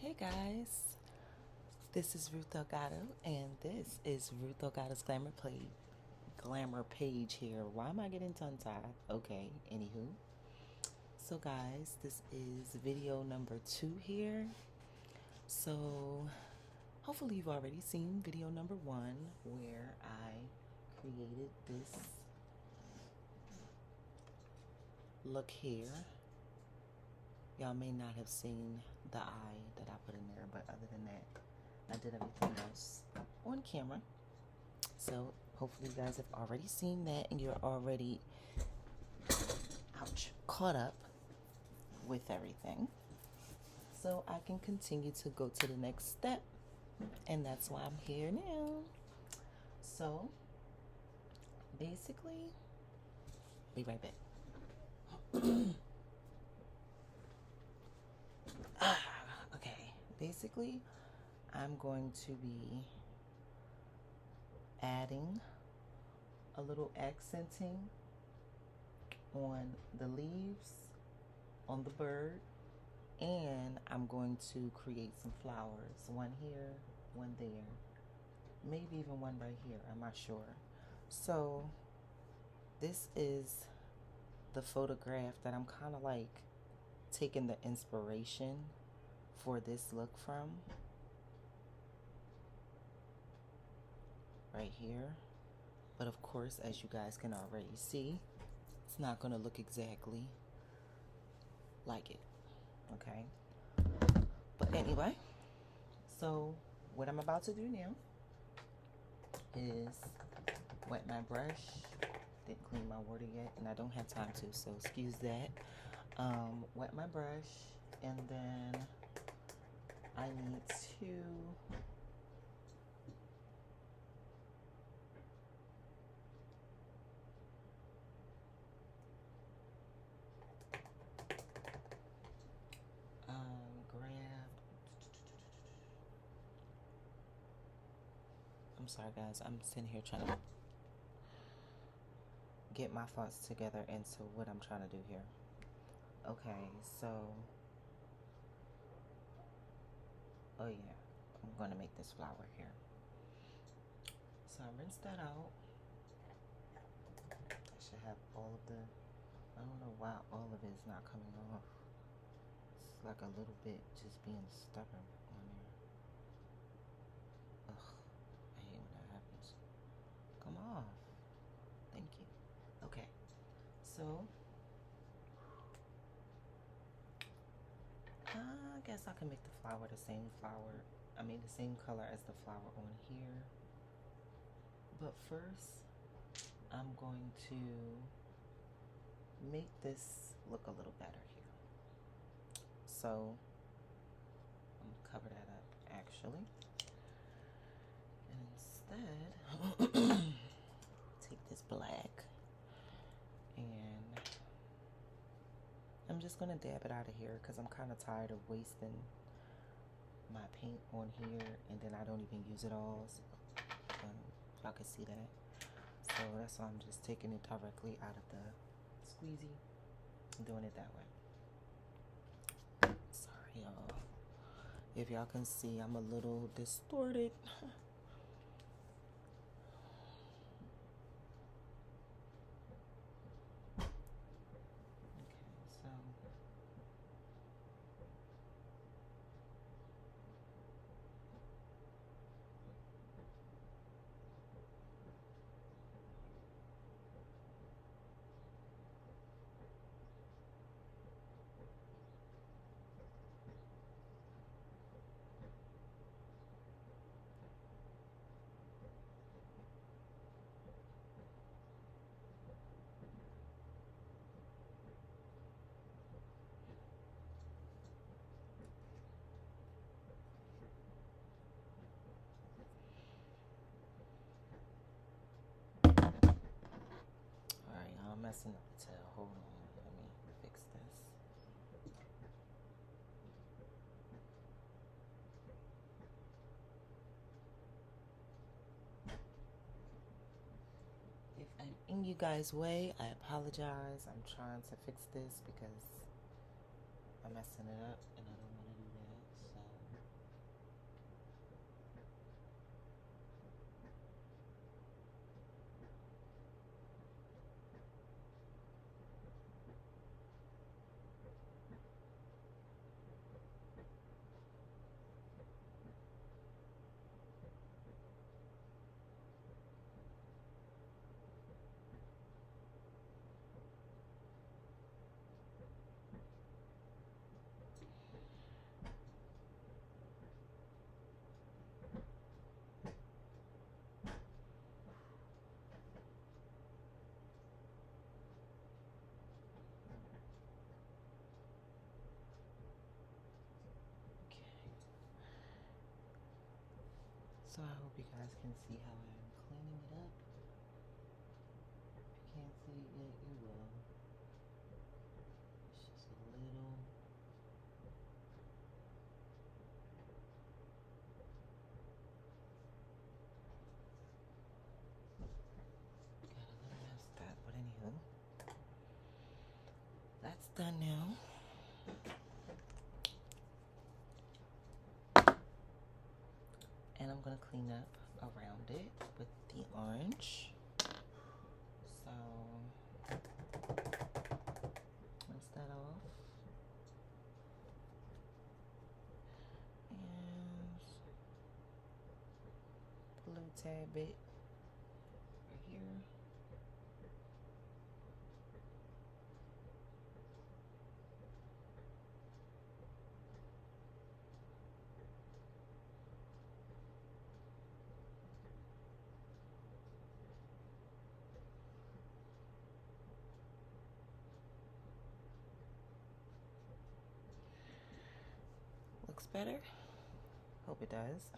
Hey guys, this is Ruth Delgado, and this is Ruth Delgado's Glamour page here. Why am I getting tongue tied? Okay, anywho. So, guys, this is video number 2 here. So, hopefully, you've already seen video number 1 where I created this look here. Y'all may not have seen the eye that I put in there, but other than that, I did everything else on camera. So hopefully you guys have already seen that and you're already caught up with everything. So I can continue to go to the next step, and that's why I'm here now. So basically, be right back. Okay, basically I'm going to be adding a little accenting on the leaves, on the bird, and I'm going to create some flowers. One here, one there, maybe even one right here, I'm not sure. So this is the photograph that I'm kind of like taking the inspiration for this look from. Right here. But of course, as you guys can already see, it's not going to look exactly like it. Okay? But anyway, so what I'm about to do now is wet my brush. Didn't clean my water yet, and I don't have time to, so excuse that. Wet my brush, and then I need to I'm sorry guys, I'm sitting here trying to get my thoughts together into what I'm trying to do here. Okay, so oh yeah, I'm going to make this flower here. So I rinsed that out. I should have all of the, I don't know why all of it is not coming off. It's like a little bit just being stubborn on there. Ugh, I hate when that happens. Come off. Thank you. Okay, so I guess I can make the flower the same color as the flower on here. But first, I'm going to make this look a little better here. So I'm gonna cover that up actually. And instead, take this black and I'm just gonna dab it out of here because I'm kind of tired of wasting my paint on here and then I don't even use it all. So, y'all can see that. So that's why I'm just taking it directly out of the squeezy and doing it that way. Sorry y'all. If y'all can see, I'm a little distorted. I'm messing up the tail. Hold on. Let me fix this. If I'm in you guys' way, I apologize. I'm trying to fix this because I'm messing it up and I don't want to do that. So So I hope you guys can see how I'm cleaning it up. If you can't see it yet, you will. It's just a little. Got a little messed up, but anywho, that's done now. And I'm gonna clean up around it with the orange. So rinse that off. And a little tad bit right here. Looks better. Hope it does.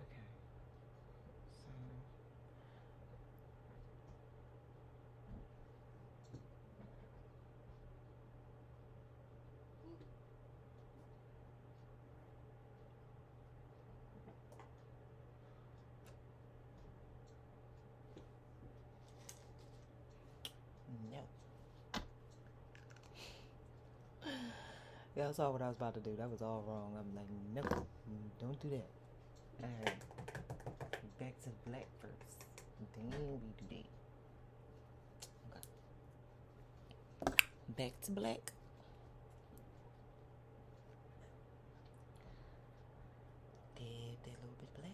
Okay. So no. Y'all saw what I was about to do. That was all wrong. I'm like, no, don't do that. Alright. Back to the black first. Then we do that. Okay. Back to black. Did that little bit black.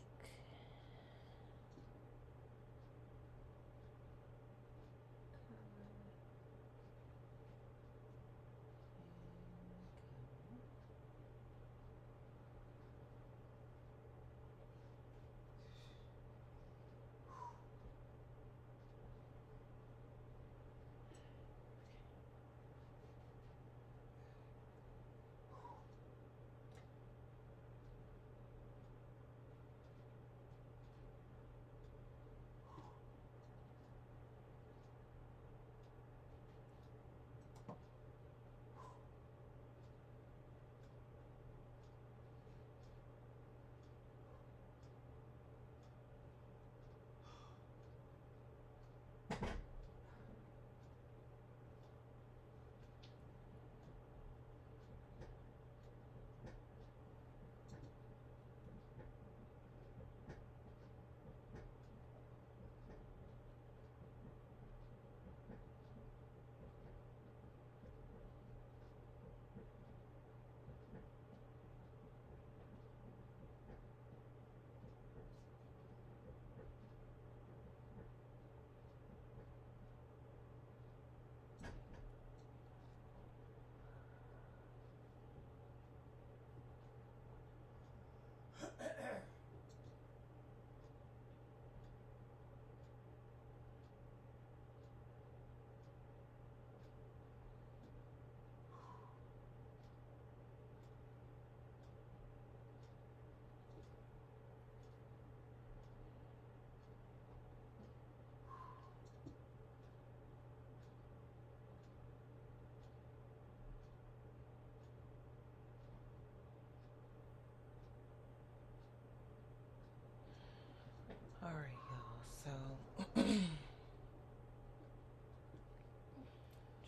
Alright, y'all. So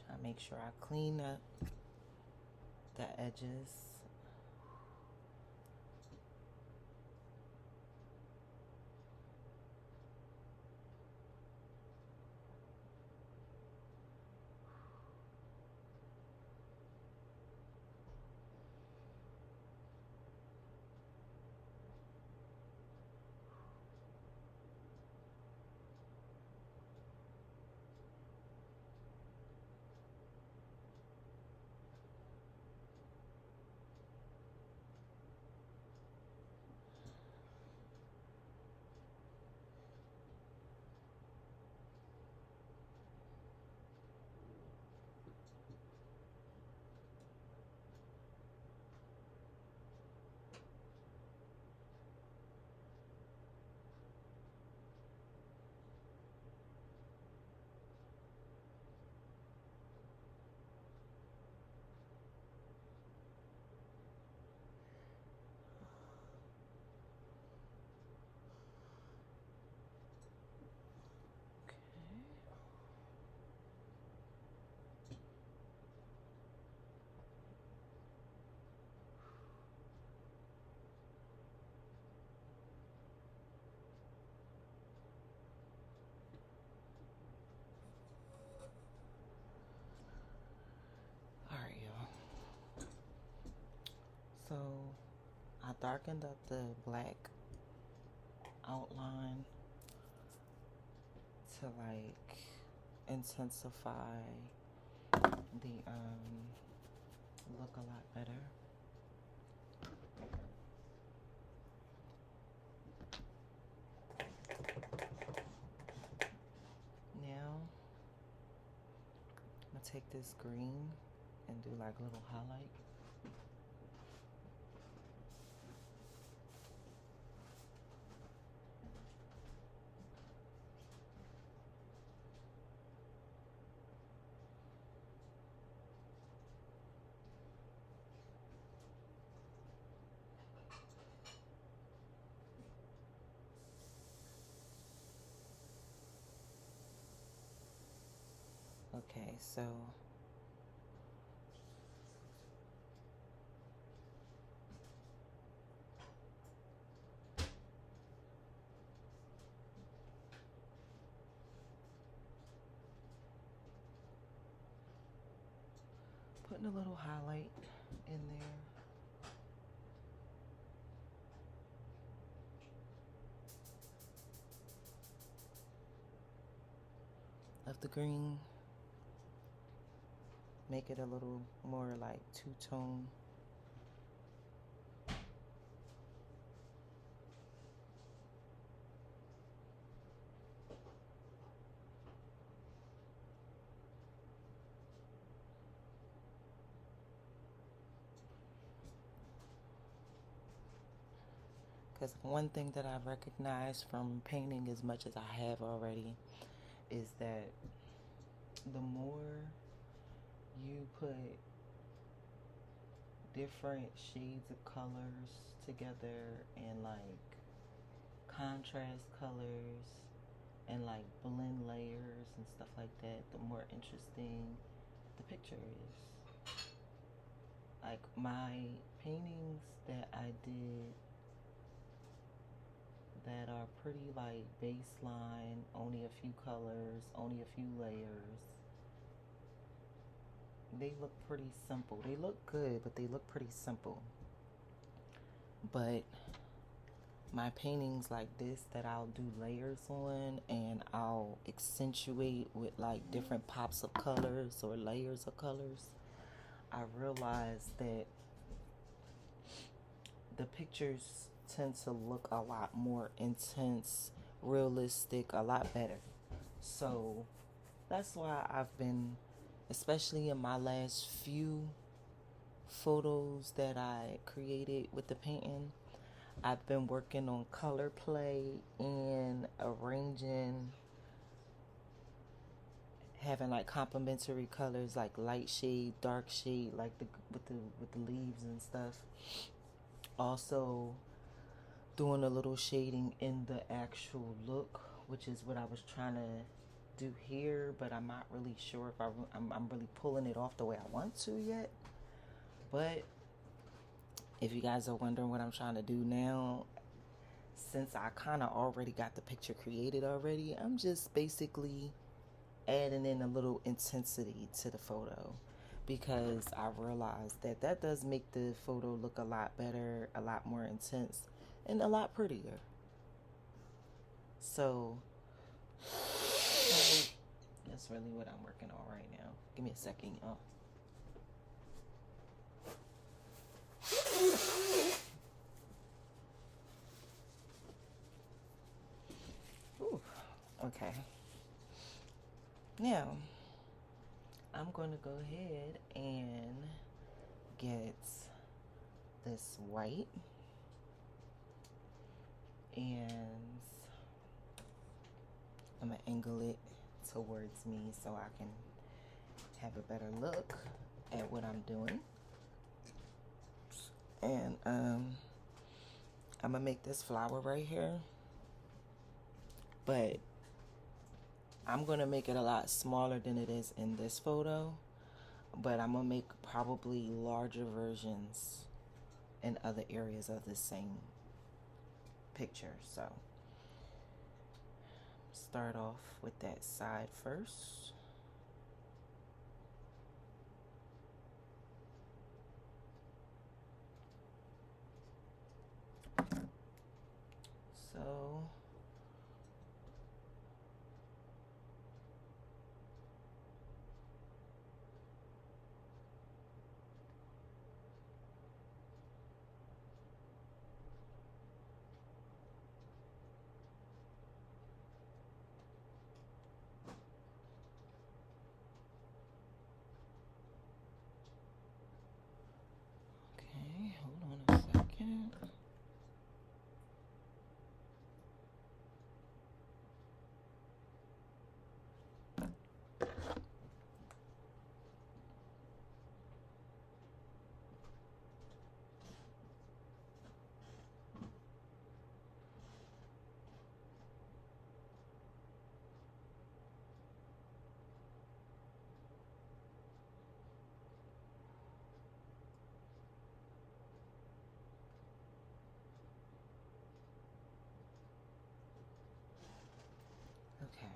try to make sure I clean up the edges. darkened up the black outline to like intensify the look a lot better. Now I'm gonna take this green and do like a little highlight. Okay, so putting a little highlight in there. Of the green, make it a little more like two-tone. Because one thing that I've recognized from painting as much as I have already is that the more you put different shades of colors together and like contrast colors and like blend layers and stuff like that, the more interesting the picture is. Like my paintings that I did that are pretty like baseline, only a few colors, only a few layers, they look pretty simple. They look good, but they look pretty simple. But my paintings like this that I'll do layers on and I'll accentuate with like different pops of colors or layers of colors, I realized that the pictures tend to look a lot more intense, realistic, a lot better. So that's why I've been, especially in my last few photos that I created with the painting, I've been working on color play and arranging, having like complementary colors like light shade, dark shade, like with the leaves and stuff. Also doing a little shading in the actual look, which is what I was trying to do here, but I'm not really sure if I'm really pulling it off the way I want to yet. But if you guys are wondering what I'm trying to do now, since I kind of already got the picture created already, I'm just basically adding in a little intensity to the photo, because I realized that that does make the photo look a lot better, a lot more intense, and a lot prettier. So that's really what I'm working on right now. Give me a second, y'all. Ooh, okay. Now, I'm going to go ahead and get this white and I'm going to angle it towards me so I can have a better look at what I'm doing. And I'm going to make this flower right here, but I'm going to make it a lot smaller than it is in this photo, but I'm going to make probably larger versions in other areas of the same picture. So start off with that side first. So okay, hold on a second. Okay.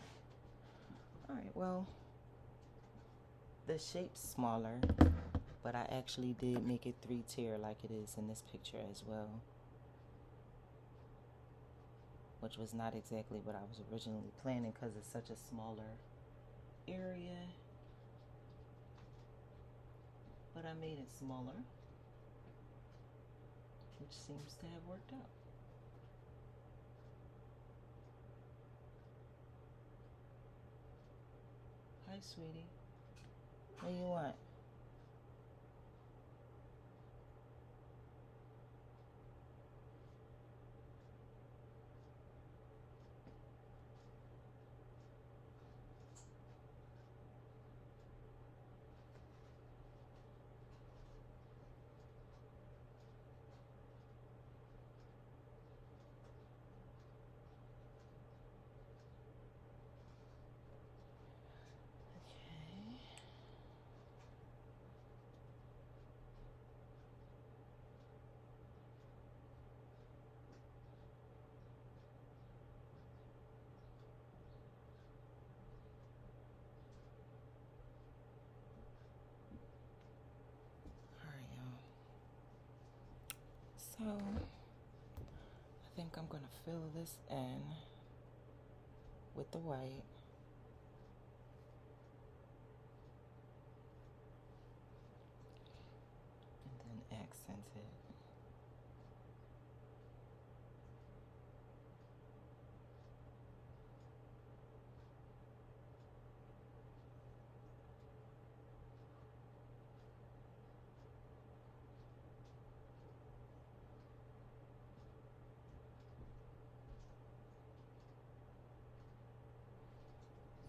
All right, well, the shape's smaller, but I actually did make it 3-tier like it is in this picture as well, which was not exactly what I was originally planning because it's such a smaller area, but I made it smaller, which seems to have worked out. Hi, sweetie. What do you want? So, I think I'm going to fill this in with the white. And then accent it.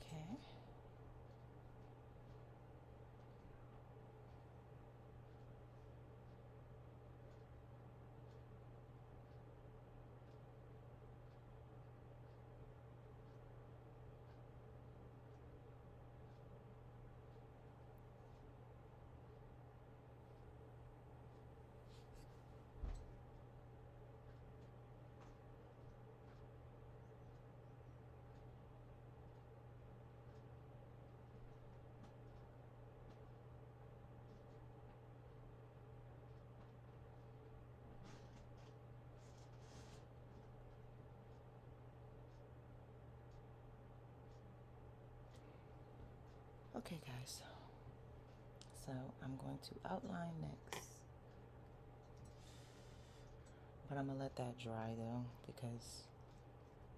Okay. Okay, guys. So I'm going to outline next. But I'm going to let that dry though because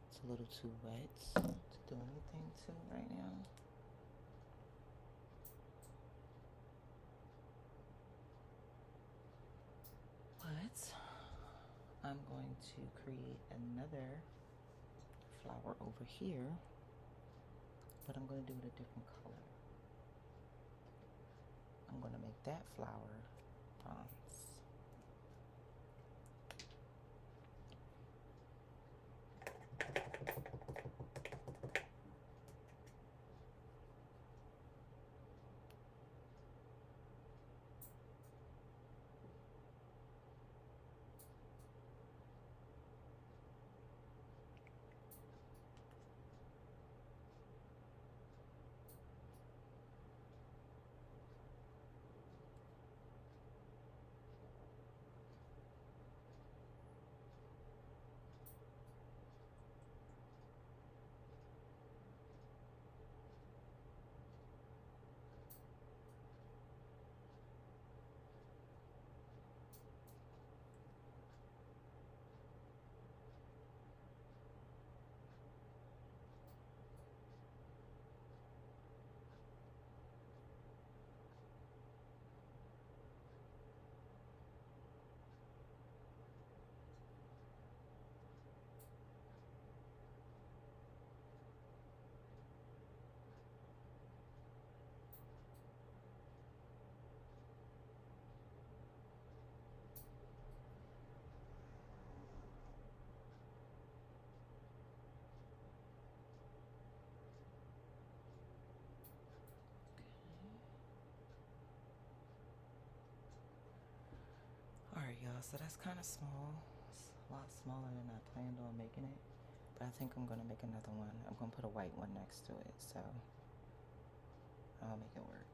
it's a little too wet to do anything to right now. But I'm going to create another flower over here, but I'm going to do it a different color. I'm going to make that flower bronze. So that's kind of small. It's a lot smaller than I planned on making it. But I think I'm going to make another one. I'm going to put a white one next to it. So I'll make it work.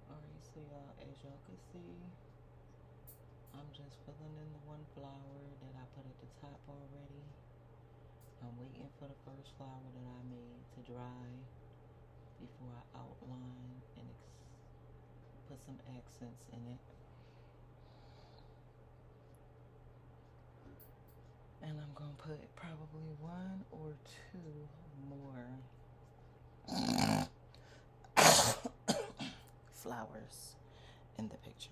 Alright, so y'all, as y'all can see, I'm just filling in the one flower that I put at the top already. I'm waiting for the first flower that I made to dry before I outline and put some accents in it. And I'm going to put probably one or two more flowers in the picture.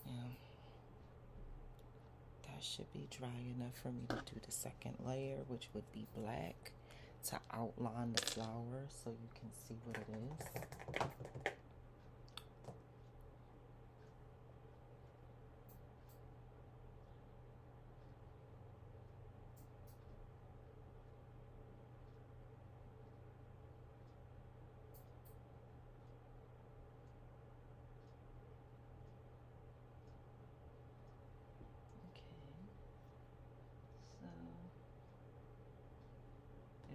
Yeah, that should be dry enough for me to do the second layer, which would be black, to outline the flower so you can see what it is.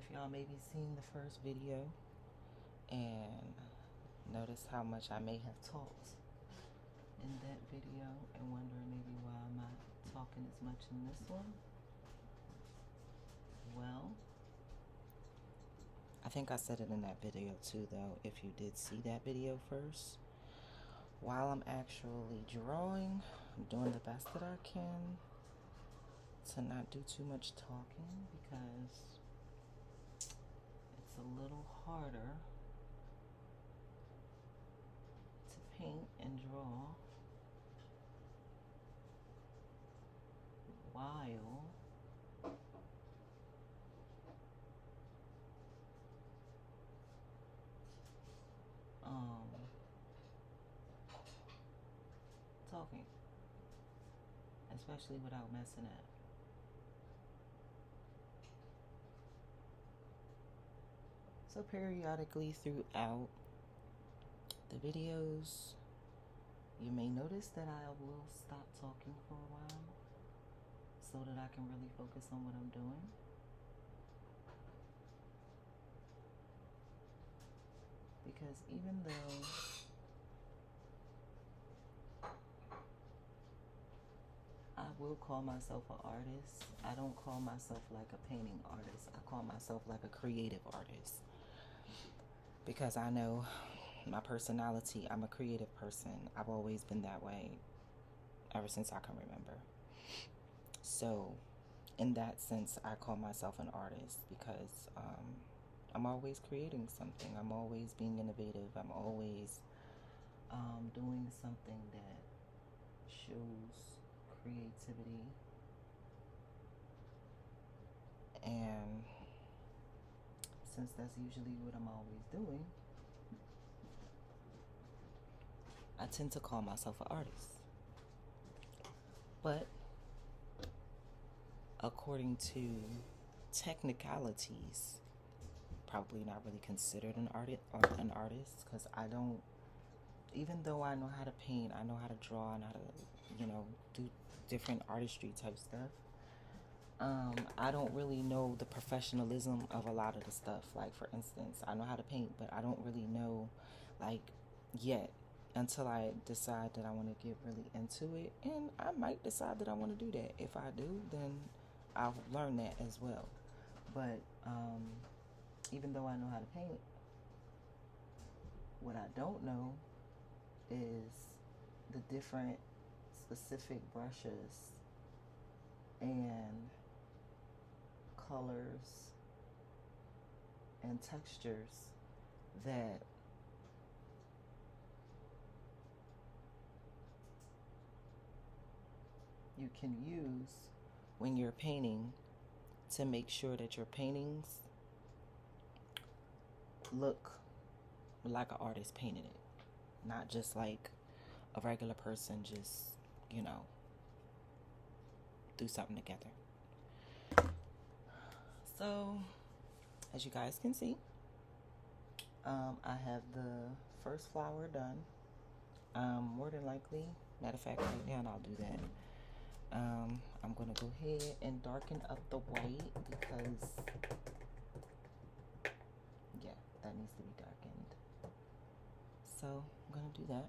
If y'all maybe seen the first video and notice how much I may have talked in that video and wondering maybe why I'm not talking as much in this one, well, I think I said it in that video too though, if you did see that video first. While I'm actually drawing, I'm doing the best that I can to not do too much talking because it's a little harder to paint and draw while talking, especially without messing up. So periodically throughout the videos, you may notice that I will stop talking for a while so that I can really focus on what I'm doing. Because even though I will call myself an artist, I don't call myself like a painting artist. I call myself like a creative artist. Because I know my personality, I'm a creative person. I've always been that way ever since I can remember. So in that sense, I call myself an artist because I'm always creating something. I'm always being innovative. I'm always doing something that shows creativity. And since that's usually what I'm always doing, I tend to call myself an artist. But according to technicalities, probably not really considered an artist, because I don't, even though I know how to paint, I know how to draw, and how to, do different artistry type stuff. I don't really know the professionalism of a lot of the stuff. Like, for instance, I know how to paint, but I don't really know, like, yet, until I decide that I want to get really into it. And I might decide that I want to do that. If I do, then I'll learn that as well. But even though I know how to paint, what I don't know is the different specific brushes and colors and textures that you can use when you're painting to make sure that your paintings look like an artist painted it, not just like a regular person just, you know, do something together. So, as you guys can see, I have the first flower done. More than likely, matter of fact, right now, and I'll do that. I'm going to go ahead and darken up the white because, yeah, that needs to be darkened. So, I'm going to do that.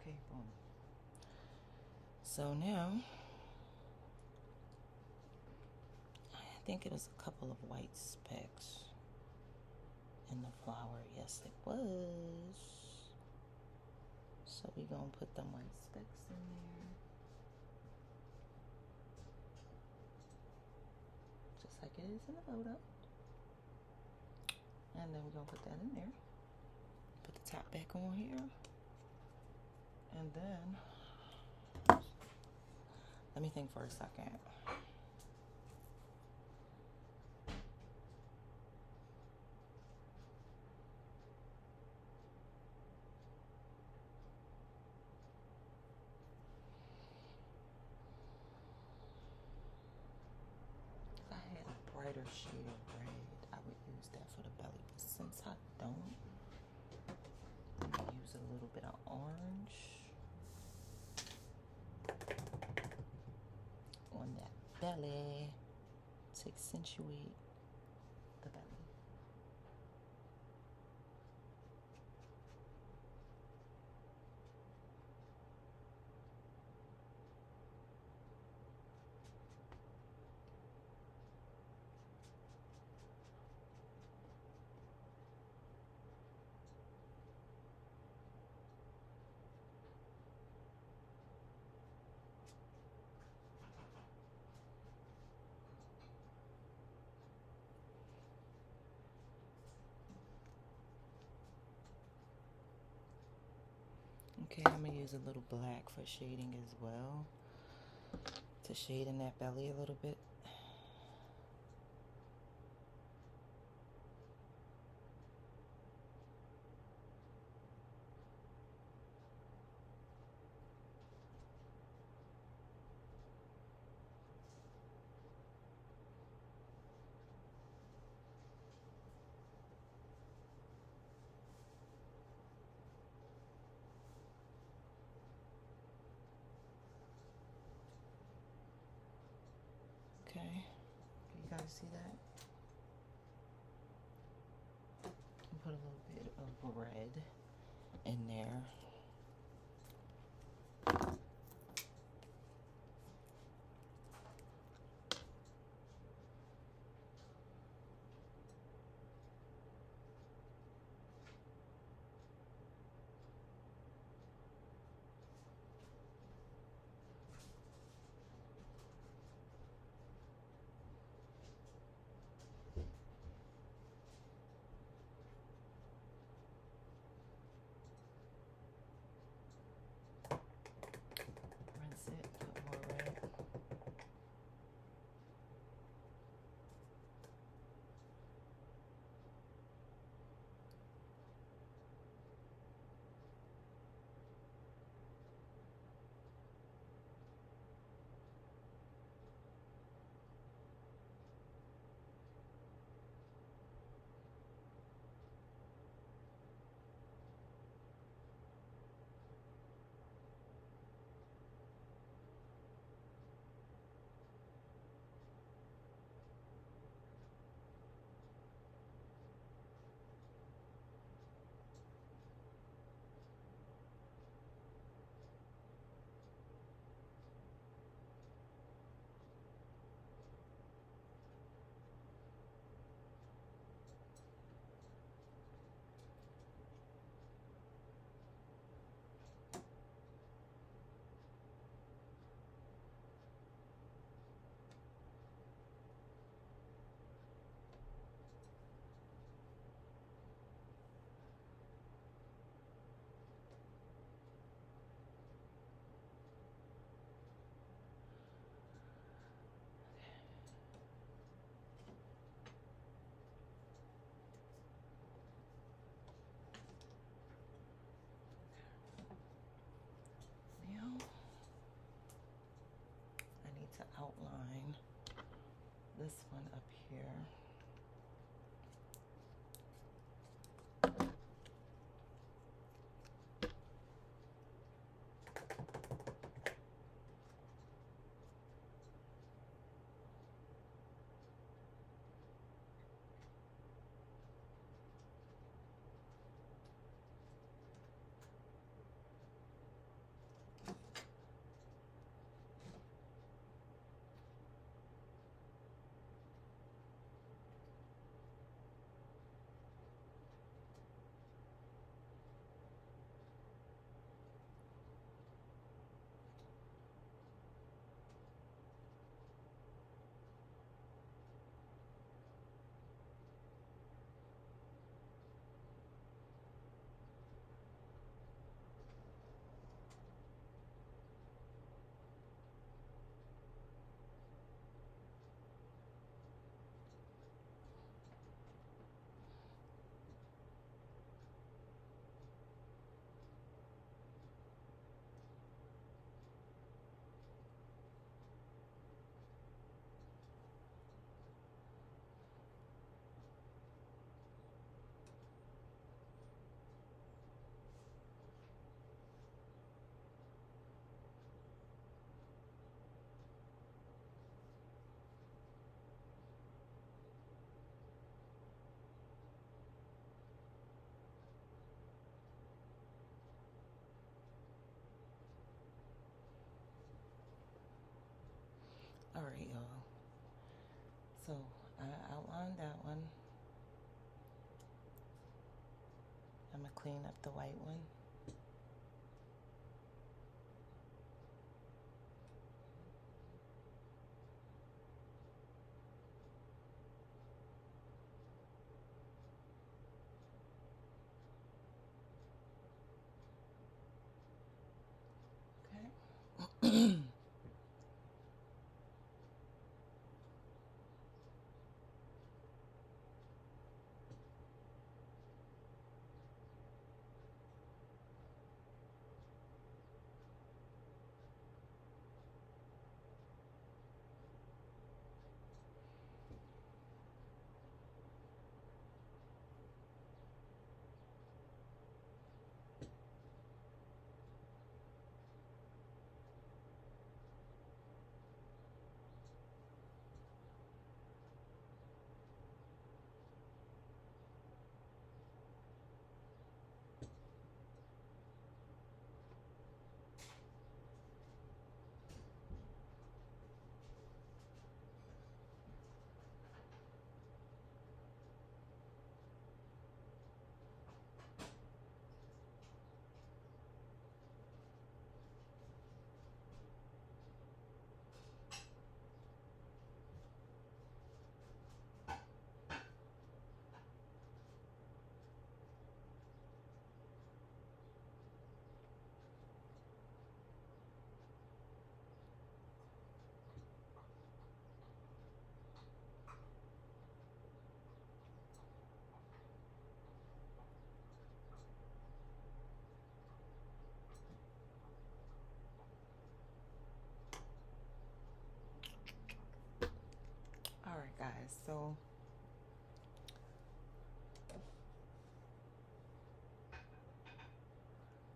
Okay, boom. So now, I think it was a couple of white specks in the flower. Yes, it was. So we're going to put them white specks in there. Just like it is in the photo. And then we're going to put that in there. Put the top back on here. And then, let me think for a second. If I had a brighter shade of red, I would use that for the belly. But since I don't, I'm going to use a little bit of orange on that belly to accentuate the belly. Okay, I'm going to use a little black for shading as well, to shade in that belly a little bit. Okay, you guys see that? Put a little bit of red in there. Rinse it, put more red. Now, I need to outline this one up here. All right, y'all. So I outlined that one. I'm gonna clean up the white one. All right, guys. So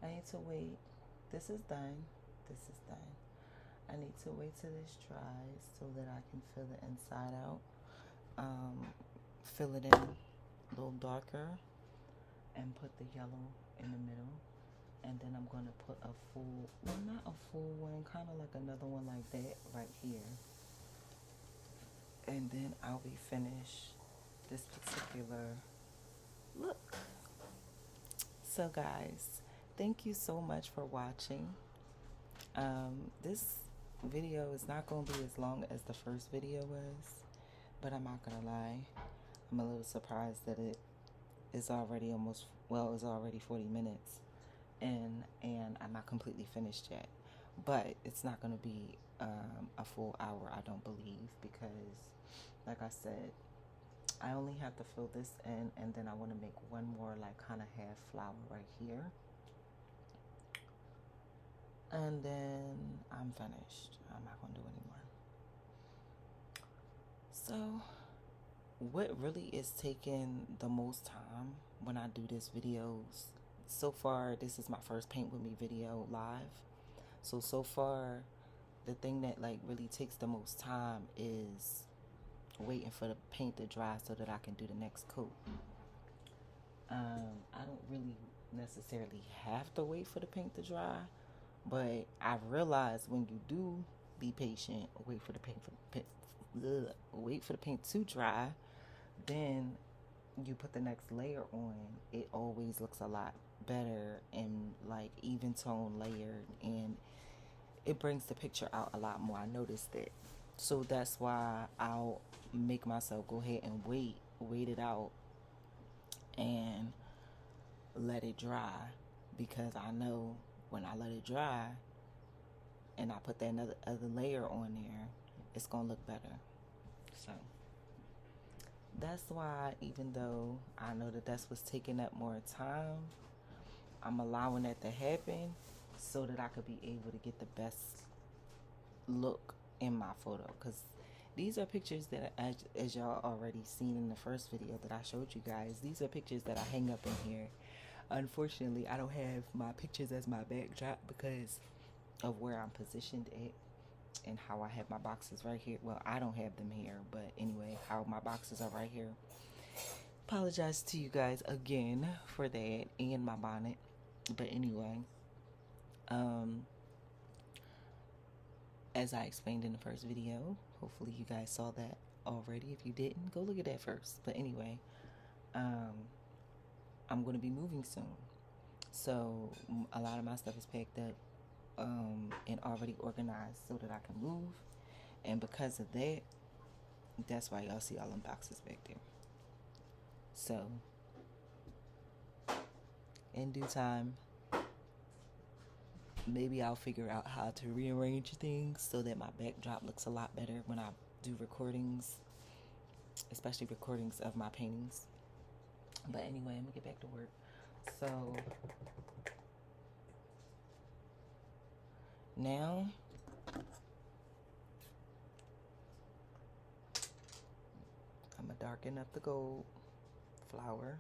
I need to wait. This is done. This is done. I need to wait till this dries so that I can fill it inside out. Fill it in a little darker and put the yellow in the middle. And then I'm going to put a full, well, not a full one, kind of like another one like that right here. And then I'll be finished this particular look. So guys, thank you so much for watching. This video is not going to be as long as the first video was, but I'm not going to lie. I'm a little surprised that it is already almost, well, it's already 40 minutes. And I'm not completely finished yet, but it's not going to be a full hour, I don't believe, because like I said, I only have to fill this in, and then I want to make one more like kind of half flower right here, and then I'm finished. I'm not going to do anymore. So what really is taking the most time when I do this videos, so far this is my first paint with me video live, so far the thing that like really takes the most time is waiting for the paint to dry so that I can do the next coat. I don't really necessarily have to wait for the paint to dry, but I realize when you do be patient, wait for the paint to dry, then you put the next layer on, it always looks a lot better and like even tone layered, and it brings the picture out a lot more. I noticed that. So that's why I'll make myself go ahead and wait it out and let it dry, because I know when I let it dry and I put that other layer on there, it's gonna look better. So that's why, even though I know that that's what's taking up more time, I'm allowing that to happen so that I could be able to get the best look in my photo. Because these are pictures that, as y'all already seen in the first video that I showed you guys, these are pictures that I hang up in here. Unfortunately, I don't have my pictures as my backdrop because of where I'm positioned at and how I have my boxes right here. Well, I don't have them here, but anyway, how my boxes are right here. Apologize to you guys again for that, and my bonnet. But anyway, as I explained in the first video, hopefully you guys saw that already. If you didn't, go look at that first. But anyway, I'm going to be moving soon, so a lot of my stuff is packed up and already organized so that I can move. And because of that, that's why y'all see all them boxes back there. So in due time, maybe I'll figure out how to rearrange things so that my backdrop looks a lot better when I do recordings, especially recordings of my paintings. But anyway, let me get back to work. So now I'm gonna darken up the gold flower.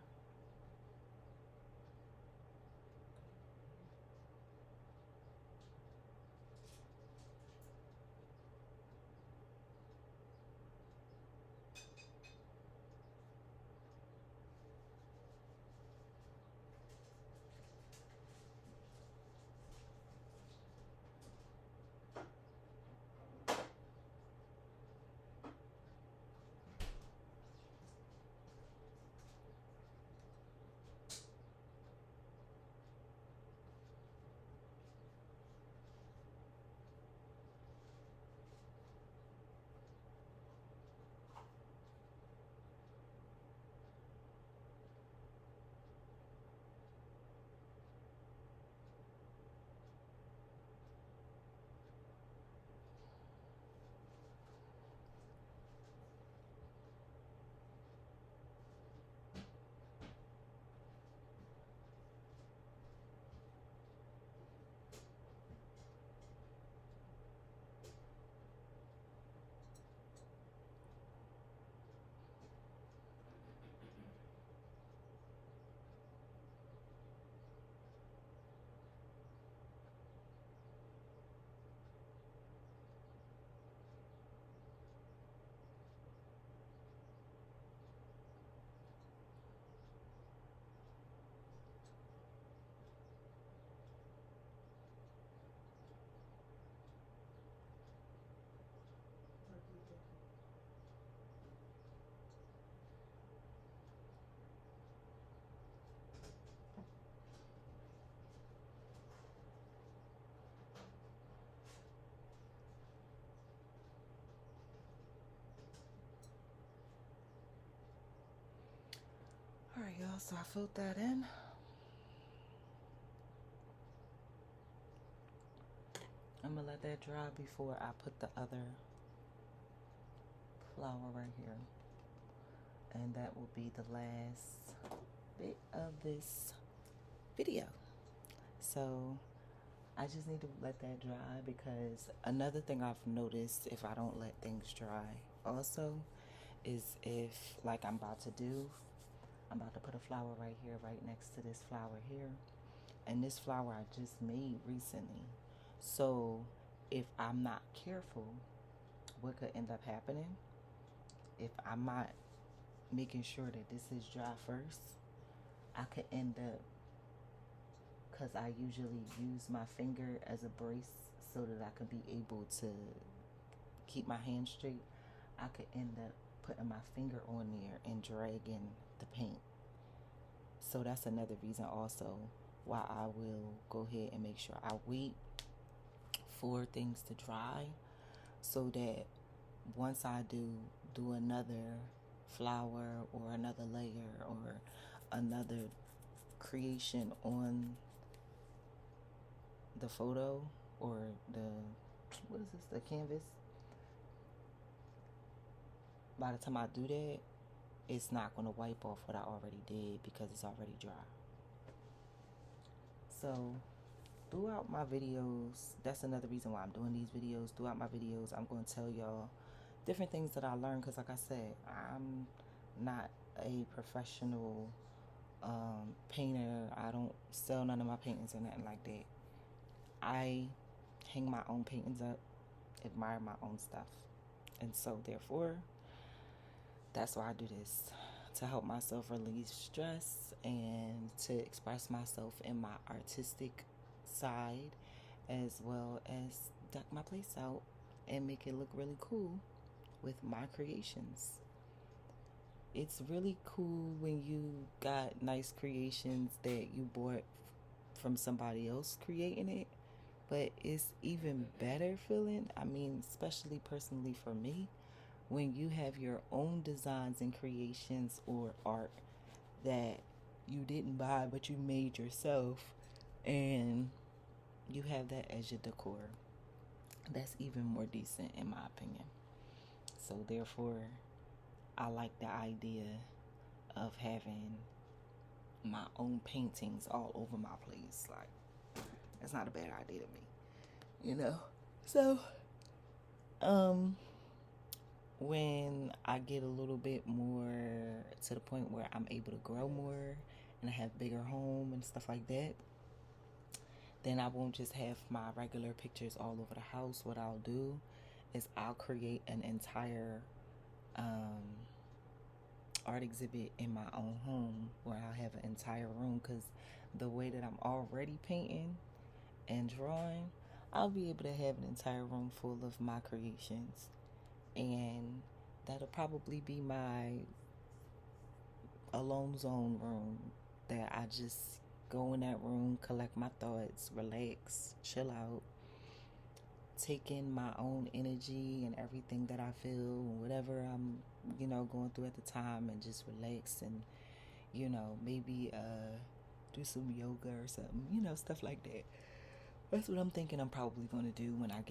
All right, y'all, so I filled that in. I'm gonna let that dry before I put the other flower right here. And that will be the last bit of this video. So I just need to let that dry, because another thing I've noticed if I don't let things dry also is, if like I'm about to put a flower right here, right next to this flower here, and this flower I just made recently. So if I'm not careful, what could end up happening, if I'm not making sure that this is dry first, I could end up, because I usually use my finger as a brace so that I can be able to keep my hand straight, I could end up putting my finger on there and dragging the paint. So that's another reason also why I will go ahead and make sure I wait for things to dry, so that once I do another flower or another layer or another creation on the photo or what is this, the canvas, by the time I do that, it's not going to wipe off what I already did because it's already dry. So throughout my videos, that's another reason why I'm doing these videos. Throughout my videos, I'm going to tell y'all different things that I learned, because like I said, I'm not a professional painter. I don't sell none of my paintings or nothing like that. I hang my own paintings up, admire my own stuff, and so therefore that's why I do this, to help myself release stress and to express myself in my artistic side, as well as deck my place out and make it look really cool with my creations. It's really cool when you got nice creations that you bought from somebody else creating it, but it's even better feeling, I mean, especially personally for me, when you have your own designs and creations or art that you didn't buy but you made yourself, and you have that as your decor. That's even more decent in my opinion. So therefore, I like the idea of having my own paintings all over my place. Like, that's not a bad idea to me, you know? So, um, when I get a little bit more to the point where I'm able to grow more and I have bigger home and stuff like that, then I won't just have my regular pictures all over the house. What I'll do is I'll create an entire art exhibit in my own home where I'll have an entire room, because the way that I'm already painting and drawing, I'll be able to have an entire room full of my creations. And that'll probably be my alone zone room, that I just go in that room, collect my thoughts, relax, chill out, take in my own energy and everything that I feel and whatever I'm, going through at the time, and just relax and, maybe do some yoga or something, stuff like that. That's what I'm thinking I'm probably going to do when I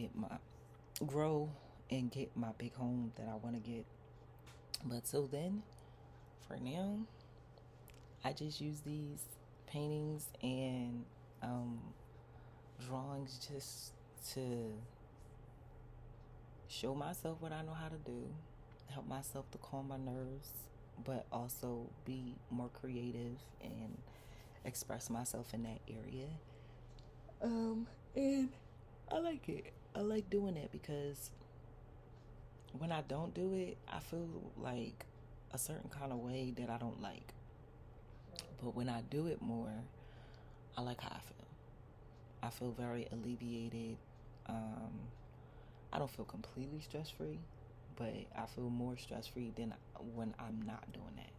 grow and get my big home that I want to get. But till then, for now, I just use these paintings and drawings just to show myself what I know how to do, help myself to calm my nerves, but also be more creative and express myself in that area. And I like it. I like doing it because when I don't do it, I feel like a certain kind of way that I don't like. But when I do it more, I like how I feel. I feel very alleviated. I don't feel completely stress-free, but I feel more stress-free than when I'm not doing that.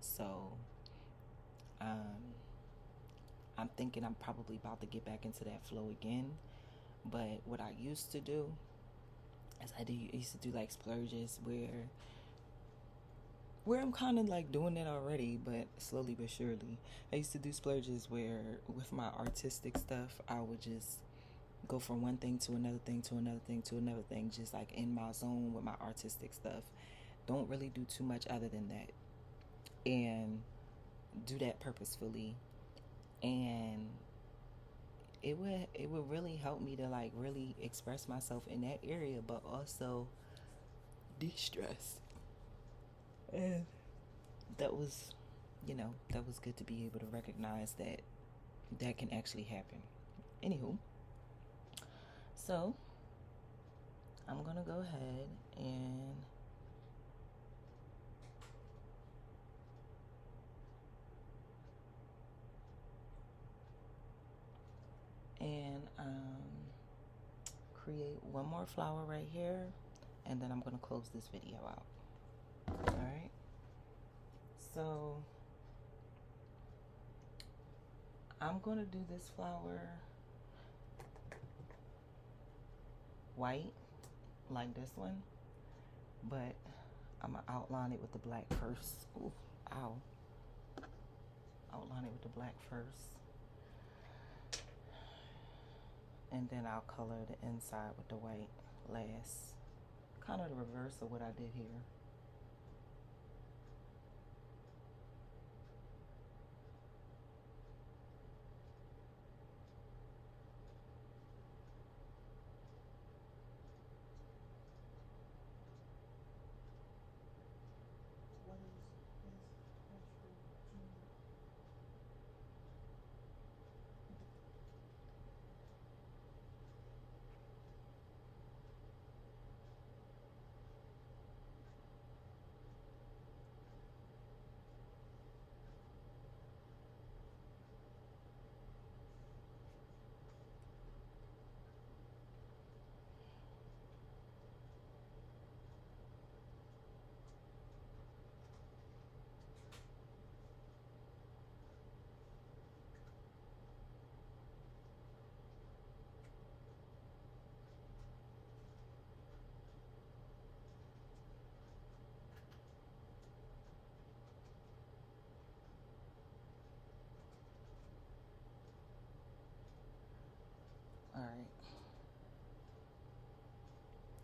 So, I'm thinking I'm probably about to get back into that flow again. But what I used to do is I used to do like splurges where I'm kind of like doing it already, but slowly but surely. I used to do splurges where with my artistic stuff, I would just go from one thing to another thing to another thing to another thing, just like in my zone with my artistic stuff. Don't really do too much other than that, and do that purposefully. And it would really help me to like really express myself in that area, but also de-stress. And that was, that was good to be able to recognize that that can actually happen. Anywho, so I'm gonna go ahead and create one more flower right here, and then I'm gonna close this video out. All right. So I'm gonna do this flower white, like this one, but I'm gonna outline it with the black first. Ooh, ow. Outline it with the black first, and then I'll color the inside with the white last. Kind of the reverse of what I did here.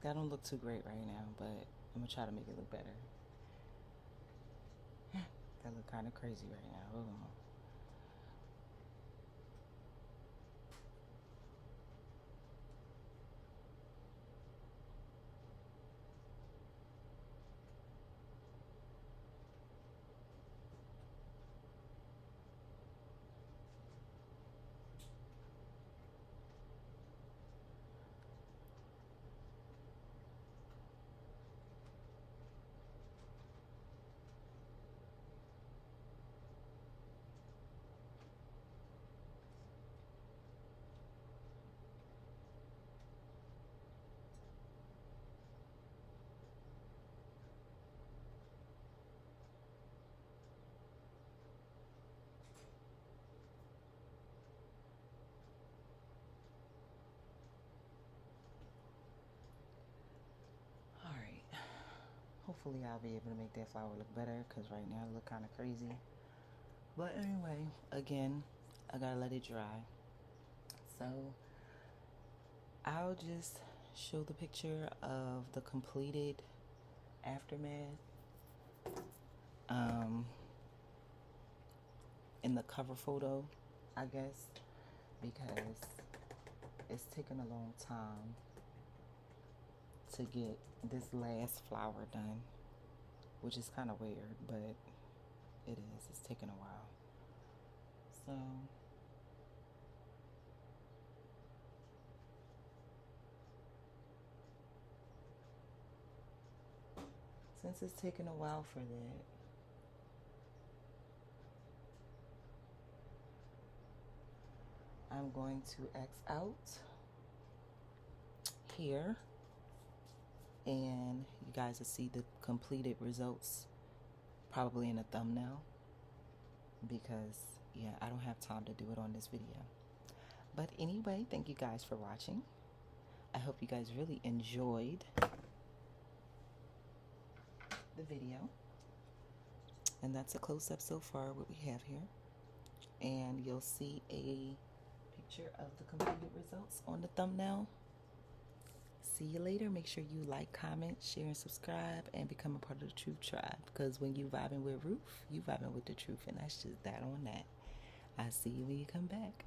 That don't look too great right now, but I'm gonna try to make it look better. That look kind of crazy right now. Hold on. All right. Hopefully I'll be able to make that flower look better, because right now it look kind of crazy. But anyway, again, I gotta let it dry. So I'll just show the picture of the completed aftermath in the cover photo, I guess, because it's taken a long time to get this last flower done, which is kind of weird, but it is. It's taken a while. So since it's taken a while for that, I'm going to X out here, and you guys will see the completed results probably in a thumbnail, because yeah, I don't have time to do it on this video. But anyway, thank you guys for watching. I hope you guys really enjoyed the video. And that's a close-up so far what we have here. And you'll see a picture of the completed results on the thumbnail. See you later. Make sure you like, comment, share, and subscribe, and become a part of the Truth Tribe. Because when you vibing with Ruth, you vibing with the truth, and that's just that on that. I'll see you when you come back.